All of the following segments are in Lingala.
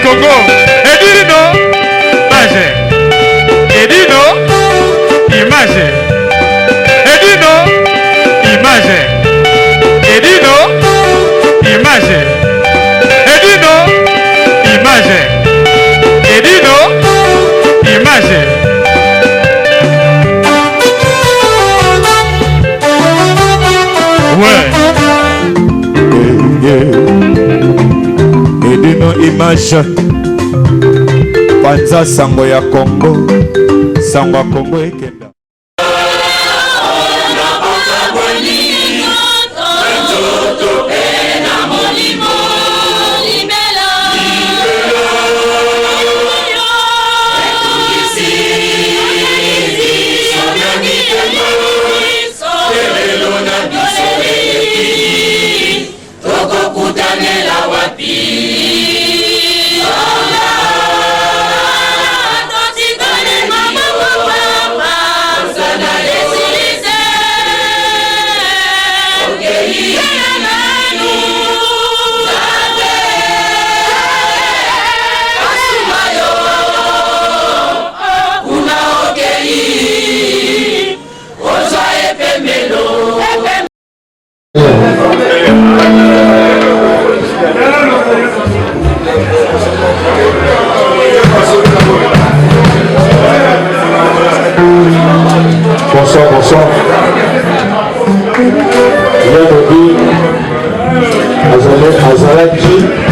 Congo. Edino, image. Edino, image. Edino, image. Edino, image. Edino, image. Edino, image. Ouais. Edino image. Panza sango ya Congo. Sango ya Congo ekenda. Bonsoir.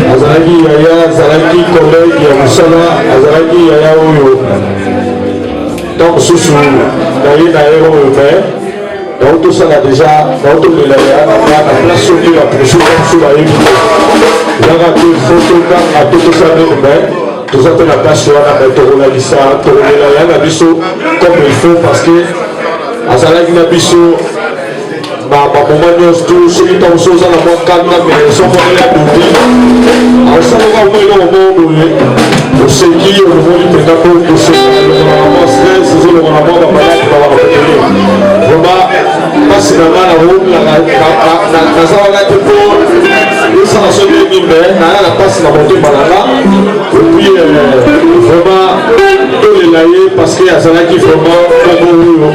Azalaki yaya, azalaki collègue ya musala, azalaki yaya oyo. Donc susu na ye oyo mais donc tout ça là déjà donc tout le là na place sur la pression sur la équipe. Là que photo à tout ça mais tout ça la place sur la tourolagisa, tourolala na biso comme il faut parce que azalaki na biso moment nyonso soki ntango so oza na mwa kanda me sokolela buti asalaka omoi na omoboye oseki olomoni mpenza mpo koseka elongana mwa stress ezolongana mwa bamalaki babakotele vraimen mpasi na nga nazalaka te mpo esala so nini me naya na mpasi na motema na nga epuis vraimen tolela ye parce que azalaki vraiment bongo oyo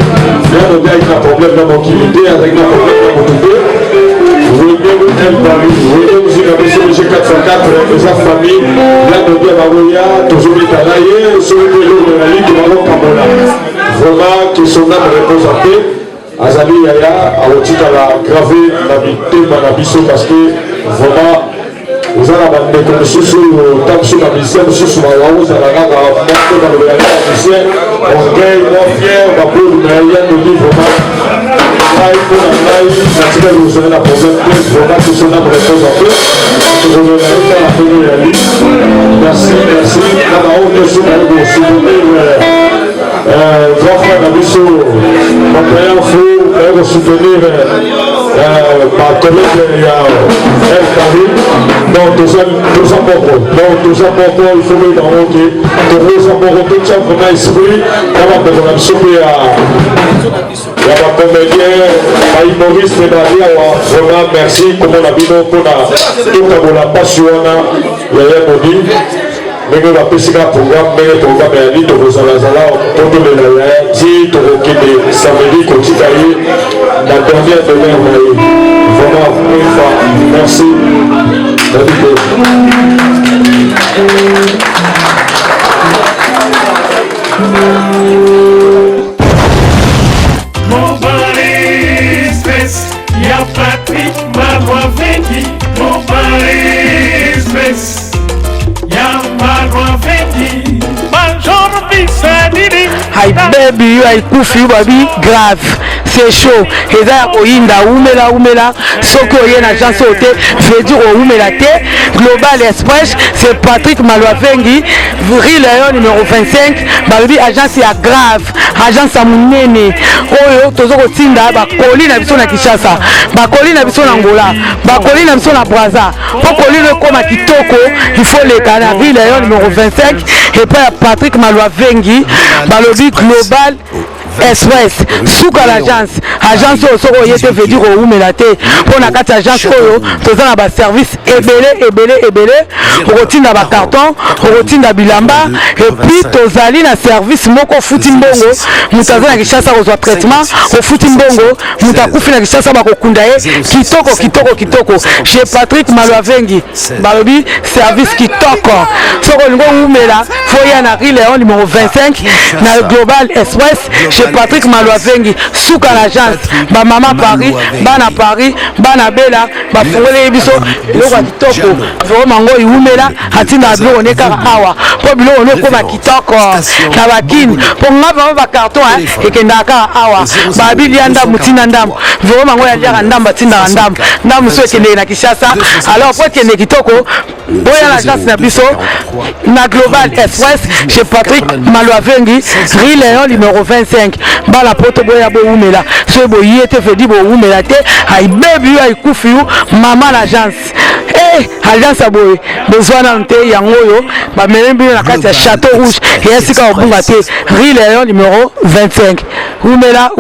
yango ayaki na problème na mokili te azalaki na problème na motu te William Paris, William Zinabiso G404, eza famille yango ya baboya tozobeta na ye soki eloko na ligue bakokambola vraiment que son âme repose en paix azali yaya akotikala gravé na mitema na biso parce que vraiment eza na bandeko mosusu ta mosusu na misien mosusu baozala kaka moko balobelaka na misien orgueil mwa fier babodu na yango li vraiment ngai mpo na ngai natika kozala na problème te vraiment tosona repose en paix tozobela eza na pene ya li merci na bao nyonso naye kosoutenir grand frère na biso bapeya fo naye kosoutenir bacollègue ya El Paris donc toza moko il faut koyeba ngo ke tokoza moko totya vraiment esprit na bandeko na biso mpe ya bacomédien bahumoriste bali awa vraiment merci komona bino mpona tokabola mpasi wana yaya moni ndenge bapesika programme ndenge programme ya li tokozalazala mpo tolela yaya ti tokokende samedi kotika ye na dernière demeure na ye vraiment une fois merci Mon Paris Space, y'a Patrick Marois Vengi. Mon Paris Space, y'a Marois Vengi. Bonjour, Bissadini. Hi baby, you are kufi baby grave. C'est chaud. Et ça oyinda umela soko oyena agence ote veut dire umela te Global Express c'est Patrick Malwavengi Vril numéro 25 baby agence ya grave agence ya munene oyo tozoko tinda ba koli na biso na Kinshasa ba koli na biso na Angola ba koli na biso na Brazza po koli le koma kitoko il faut le kana Vril numéro 25 et pas Patrick Malwavengi balobi Global Express suka l'agence oyo soko oye te veut dire oumela te mpo na kati agence oyo toza na baservice ebele okotinda bacarton okotinda bilamba epuis tozali na service moko ofuti mbongo moto aza na Kinshasa kozwa traitement ofuti mbongo moto akufi na Kinshasa bakokunda ye kitoko chez Patrick Malwavengi balobi service kitoko soko olingo oumela foya na Rue Léon numéro 25 na Global Express chez Patrick Malwavengi suka l'agence ba mama Paris bana Paris bana Bela bafungole biso eloko kitoko vraiment ngo iumela atinda biloko ne kaka awa po biloko ne ko ba kitoko na bakini po ngaba ba carton ekenda kaka awa ba bilia ndambu tina ndambu vraiment ngo ya lia ndamba tina ndambu so ekende na Kinshasa alors po ekende kitoko boya l'agence na biso na Global Express chez Patrick Malwavengi Rue Léon numéro 25 bala poto boya bo umela so bo yete fedi bo umela te ay baby ay kufiu mama l'agence agence aboye besoin nante yango yo ba melembi na kati ya Château Rouge et esika obunga te Rue Léon numéro 25 umela